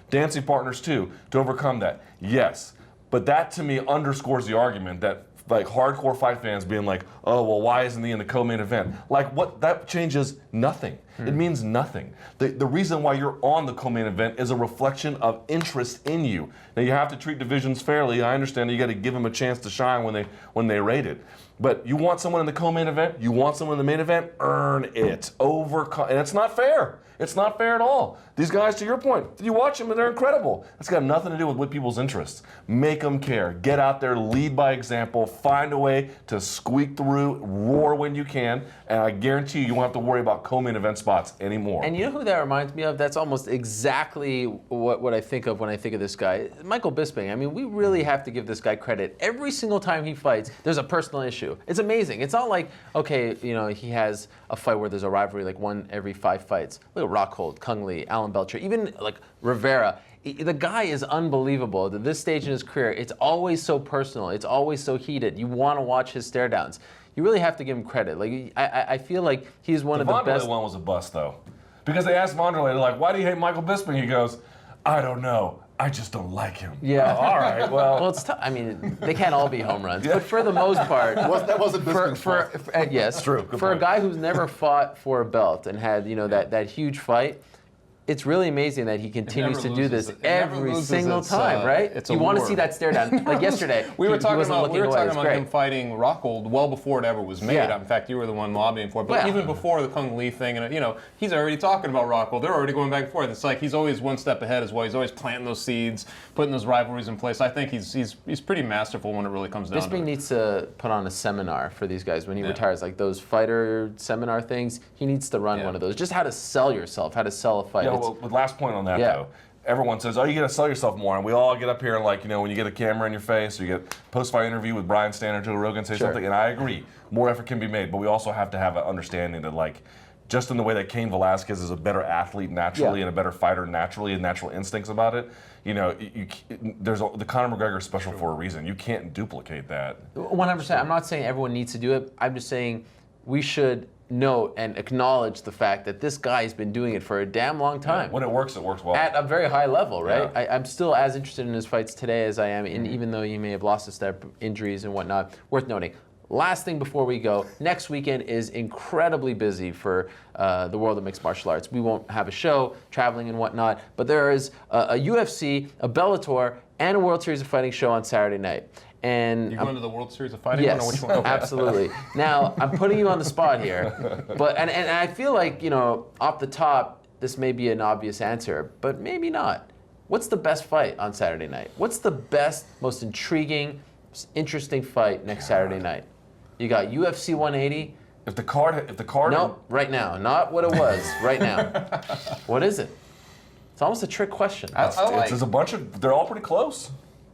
dancing partners too to overcome that? Yes. But that to me underscores the argument that like hardcore fight fans being like, oh, well, why isn't he in the co-main event? Like, what? That changes nothing. It means nothing. The reason why you're on the co-main event is a reflection of interest in you. Now, you have to treat divisions fairly. I understand you got to give them a chance to shine when they rate it. But you want someone in the co-main event, you want someone in the main event, earn it. And it's not fair. It's not fair at all. These guys, to your point, you watch them and they're incredible. It's got nothing to do with people's interests. Make them care. Get out there, lead by example, find a way to squeak through, roar when you can, and I guarantee you won't have to worry about co-main event spots anymore. And you know who that reminds me of? That's almost exactly what I think of when I think of this guy. Michael Bisping. I mean, we really have to give this guy credit. Every single time he fights, there's a personal issue. It's amazing. It's not like, okay, he has a fight where there's a rivalry like one every 5 fights. Look at Rockhold, Kung Lee, Alan Belcher, even like Rivera. The guy is unbelievable. At this stage in his career, it's always so personal. It's always so heated. You want to watch his stare downs. You really have to give him credit. Like I feel like he's one of the best. The Wanderlei one was a bust, though. Because they asked Wanderlei, they're like, why do you hate Michael Bisping? He goes, I don't know. I just don't like him. Yeah. Oh, all right, well. Well, it's tough. I mean, they can't all be home runs. But for the most part. That wasn't Bisping's fault. Yes. True. Good for point. a guy who's never fought for a belt and had, that huge fight, it's really amazing that he continues to do this every single time, right? You want to see that stare down. Like yesterday, we were talking about great. him fighting Rockhold well before it ever was made. Yeah. In fact, you were the one lobbying for it. But even before the Kung Lee thing, and he's already talking about Rockhold. They're already going back and forth. It's like he's always one step ahead as well. He's always planting those seeds, putting those rivalries in place. I think he's pretty masterful when it really comes down to it. Bisping needs to put on a seminar for these guys when he retires, like those fighter seminar things. He needs to run one of those. Just how to sell yourself, how to sell a fight. Yeah, well, with last point on that, though. Everyone says, oh, you got to sell yourself more. And we all get up here and, when you get a camera in your face, or you get a post-fight interview with Brian Stanner, Joe Rogan, say something, and I agree. More effort can be made. But we also have to have an understanding that, just in the way that Cain Velasquez is a better athlete naturally and a better fighter naturally and natural instincts about it, there's the Conor McGregor special for a reason. You can't duplicate that. 100%. I'm not saying everyone needs to do it. I'm just saying we should note and acknowledge the fact that this guy's been doing it for a damn long time. Yeah, when it works well. At a very high level, right? Yeah. I'm still as interested in his fights today as I am, even though he may have lost his step, injuries and whatnot. Worth noting. Last thing before we go, next weekend is incredibly busy for the world of mixed martial arts. We won't have a show, traveling and whatnot, but there is a UFC, a Bellator, and a World Series of Fighting show on Saturday night. And you're going to the World Series of Fighting? Yes, I don't know which one. Okay. Absolutely. Now, I'm putting you on the spot here, but and I feel like, off the top, this may be an obvious answer, but maybe not. What's the best fight on Saturday night? What's the best, most intriguing, most interesting fight next Saturday night? You got UFC 180. If the card. Nope, right now. Not what it was, right now. What is it? It's almost a trick question. There's a bunch of. They're all pretty close.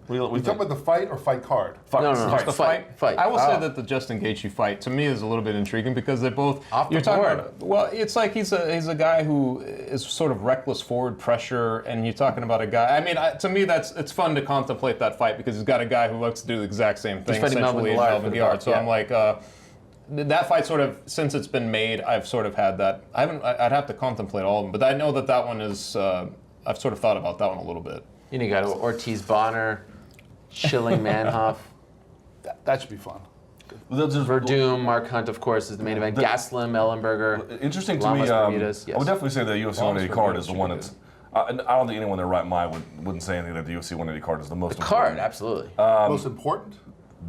We talking about the fight or fight card? No, the fight. I will say that the Justin Gaethje fight to me is a little bit intriguing because they're both off the board. It's like he's a guy who is sort of reckless forward pressure, and you're talking about a guy. I mean, to me, it's fun to contemplate that fight because he's got a guy who likes to do the exact same thing essentially in Melvin Guillard. So I'm like. that fight sort of, since it's been made, I've sort of had that. I'd have to contemplate all of them, but I know that one is, I've sort of thought about that one a little bit. You know, you got Ortiz Bonner, Schilling Manhoff. That should be fun. Verdum, Mark Hunt, of course, is the main event. Gaslam, Ellenberger. Interesting to Lamas me. Bermudez, yes. I would definitely say the UFC 180 card is the one that's. I don't think anyone in their right mind wouldn't say anything that the UFC 180 card is the most important. Card, absolutely. Most important?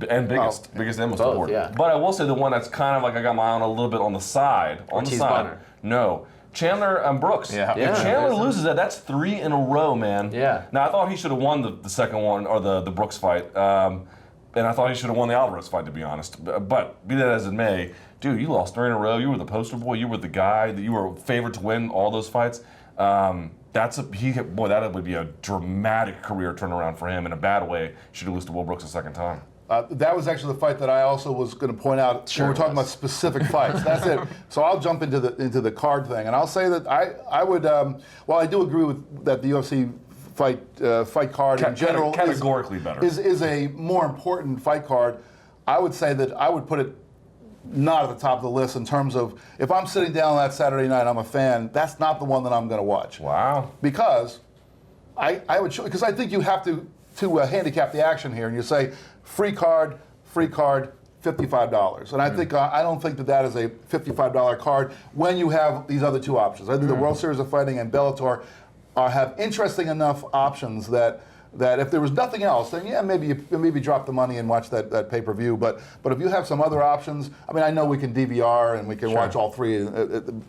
And biggest and most important. Yeah. But I will say the one that's kind of like I got my eye on a little bit on the side. Ortiz Bonner. No. Chandler Brooks. Yeah. If Chandler loses that, that's 3 in a row, man. Yeah. Now, I thought he should have won the second one, or the Brooks fight. And I thought he should have won the Alvarez fight, to be honest. But be that as it may, dude, you lost 3 in a row. You were the poster boy. You were the guy that you were favored to win all those fights. That would be a dramatic career turnaround for him in a bad way. Should have lost to Will Brooks a second time. That was actually the fight that I also was going to point out. Sure, when we're talking about specific fights. That's it. So I'll jump into the card thing, and I'll say that I would. While I do agree with that, the UFC fight card in general categorically better is a more important fight card. I would say that I would put it not at the top of the list in terms of if I'm sitting down that Saturday night, I'm a fan. That's not the one that I'm going to watch. Wow. Because I think you have to handicap the action here, and you say free card, $55. And I think I don't think that is a $55 card when you have these other 2 options. I think the World Series of Fighting and Bellator have interesting enough options that if there was nothing else, then yeah, maybe drop the money and watch that pay-per-view. But if you have some other options, I mean, I know we can DVR and we can watch all 3,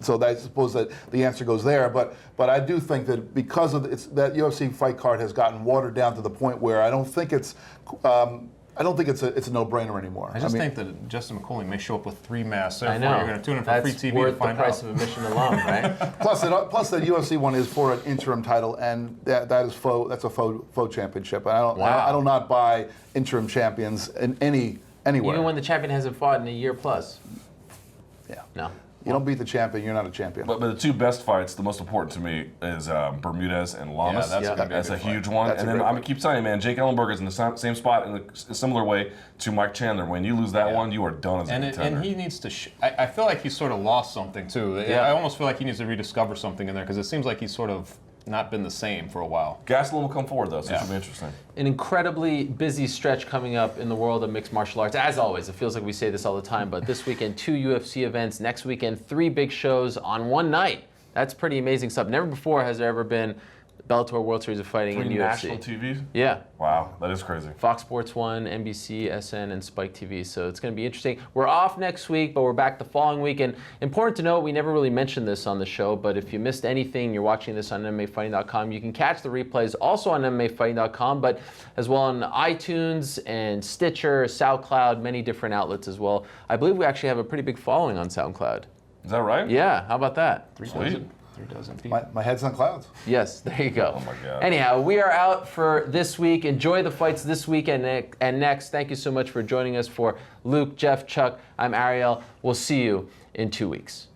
so I suppose that the answer goes there. But I do think that because of that UFC fight card has gotten watered down to the point where I don't think it's a no-brainer anymore. I think that Justin McCauley may show up with 3 masks. I know. You're going to tune in for free TV worth to find the price out. of admission alone, right? Plus the UFC one is for an interim title, and that's a faux championship. I do not buy interim champions in anywhere. Even when the champion hasn't fought in a year plus. Yeah. No. You don't beat the champion, you're not a champion. But the 2 best fights, the most important to me, is Bermudez and Lamas. Yeah, that's a huge one. That's and then I'm going to keep telling you, man, Jake Ellenberger is in the same spot in a similar way to Mike Chandler. When you lose that one, you are done as a contender. And he needs to. I feel like he's sort of lost something too. Yeah. I almost feel like he needs to rediscover something in there because it seems like he's sort of not been the same for a while. Gastelum will come forward though, so it should be interesting. An incredibly busy stretch coming up in the world of mixed martial arts. As always, it feels like we say this all the time, but this weekend 2 UFC events, next weekend 3 big shows on one night. That's pretty amazing stuff. Never before has there ever been Bellator World Series of Fighting in UFC. National TVs? Yeah. Wow, that is crazy. Fox Sports 1, NBC, SN, and Spike TV. So it's going to be interesting. We're off next week, but we're back the following week. And important to note, we never really mentioned this on the show, but if you missed anything, you're watching this on MMAfighting.com. You can catch the replays also on MMAfighting.com, but as well on iTunes and Stitcher, SoundCloud, many different outlets as well. I believe we actually have a pretty big following on SoundCloud. Is that right? Yeah, how about that? 3 dozen people. My head's on clouds. Yes, there you go. Oh my God. Anyhow, we are out for this week. Enjoy the fights this week and next. Thank you so much for joining us. For Luke, Jeff, Chuck, I'm Ariel. We'll see you in 2 weeks.